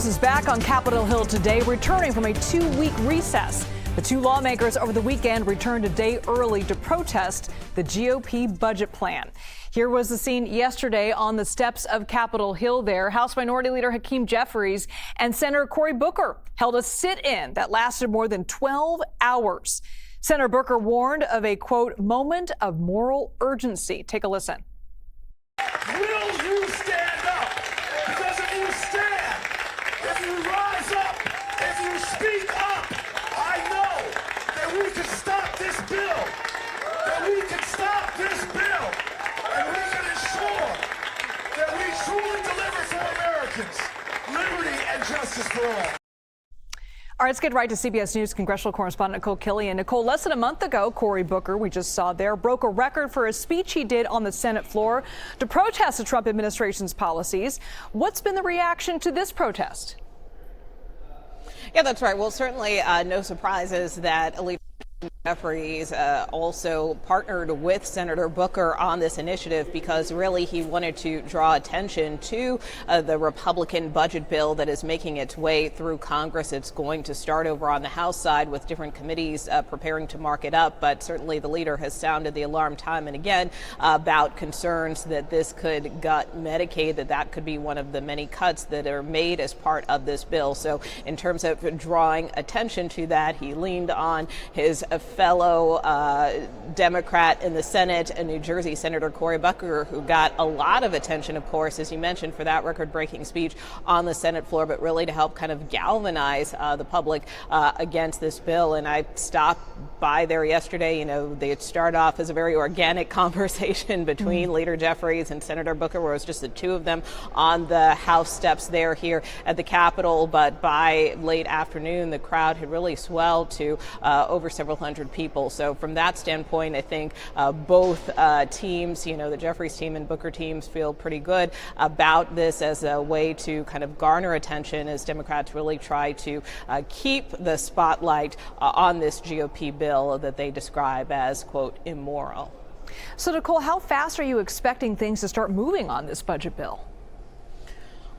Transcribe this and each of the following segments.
Congress is back on Capitol Hill today, returning from a 2-week recess. The two lawmakers over the weekend returned a day early to protest the GOP budget plan. Here was the scene yesterday on the steps of Capitol Hill there. House Minority Leader Hakeem Jeffries and Senator Cory Booker held a sit-in that lasted more than 12 hours. Senator Booker warned of a, quote, moment of moral urgency. Take a listen. Will you stand up? Because if you stand, if you rise up, if you speak up, I know that we can stop this bill, that we can stop this bill, and we can ensure that we truly deliver for Americans liberty and justice for all. All right, let's get right to CBS News congressional correspondent Nikole Killion. Nikole, less than a month ago, Cory Booker, we just saw there, broke a record for a speech he did on the Senate floor to protest the Trump administration's policies. What's been the reaction to this protest? Yeah, that's right. Well, certainly no surprises that Elite Jeffries also partnered with Senator Booker on this initiative because really he wanted to draw attention to the Republican budget bill that is making its way through Congress. It's going to start over on the House side with different committees preparing to mark it up. But certainly the leader has sounded the alarm time and again about concerns that this could gut Medicaid, that could be one of the many cuts that are made as part of this bill. So in terms of drawing attention to that, he leaned on his fellow Democrat in the Senate, New Jersey Senator Cory Booker, who got a lot of attention, of course, as you mentioned, for that record-breaking speech on the Senate floor, but really to help kind of galvanize the public against this bill. And I stopped by there yesterday. You know, they start off as a very organic conversation between Leader Jeffries and Senator Booker, where it was just the two of them on the House steps there here at the Capitol. But by late afternoon, the crowd had really swelled to over several hundred people. So from that standpoint, I think both teams, you know, the Jeffries team and Booker teams, feel pretty good about this as a way to kind of garner attention as Democrats really try to keep the spotlight on this GOP bill that they describe as, quote, immoral. So, Nikole, how fast are you expecting things to start moving on this budget bill?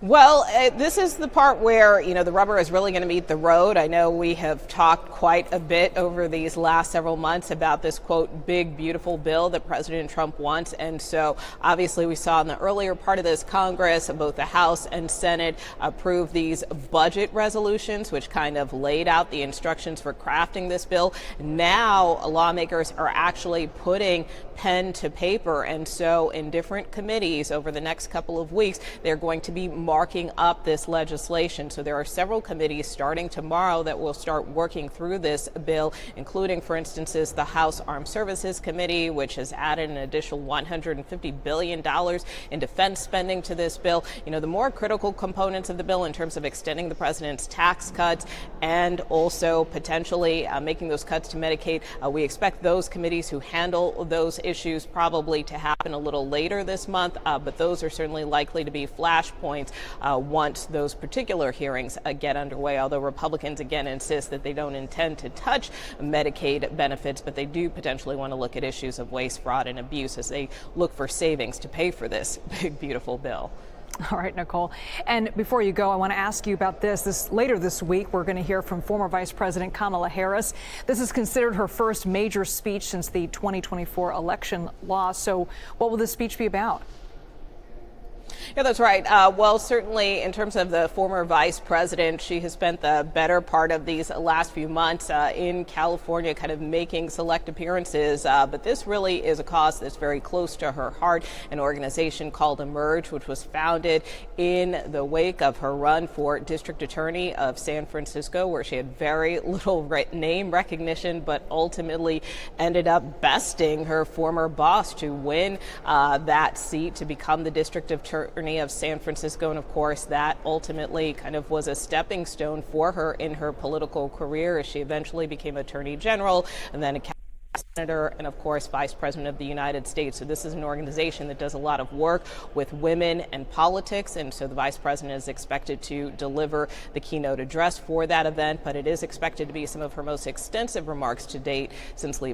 Well, this is the part where, you know, the rubber is really going to meet the road. I know we have talked quite a bit over these last several months about this, quote, big, beautiful bill that President Trump wants. And so obviously we saw in the earlier part of this Congress, both the House and Senate approve these budget resolutions, which kind of laid out the instructions for crafting this bill. Now lawmakers are actually putting pen to paper. And so in different committees over the next couple of weeks, they're going to be marking up this legislation. So there are several committees starting tomorrow that will start working through this bill, including, for instance, the House Armed Services Committee, which has added an additional $150 billion in defense spending to this bill. You know, the more critical components of the bill in terms of extending the president's tax cuts and also potentially making those cuts to Medicaid. We expect those committees who handle those issues probably to happen a little later this month, but those are certainly likely to be flashpoints once those particular hearings get underway, although Republicans again insist that they don't intend to touch Medicaid benefits, but they do potentially want to look at issues of waste, fraud, and abuse as they look for savings to pay for this big, beautiful bill. All right, Nikole. And before you go, I want to ask you about this. Later this week, we're going to hear from former Vice President Kamala Harris. This is considered her first major speech since the 2024 election loss. So what will this speech be about? Yeah, that's right. Well, certainly in terms of the former vice president, she has spent the better part of these last few months in California kind of making select appearances. But this really is a cause that's very close to her heart, an organization called Emerge, which was founded in the wake of her run for district attorney of San Francisco, where she had very little name recognition, but ultimately ended up besting her former boss to win that seat to become the district attorney of San Francisco. And of course, that ultimately kind of was a stepping stone for her in her political career as she eventually became attorney general and then a senator and of course vice president of the United States. So this is an organization that does a lot of work with women and politics, and so the vice president is expected to deliver the keynote address for that event, but it is expected to be some of her most extensive remarks to date since leaving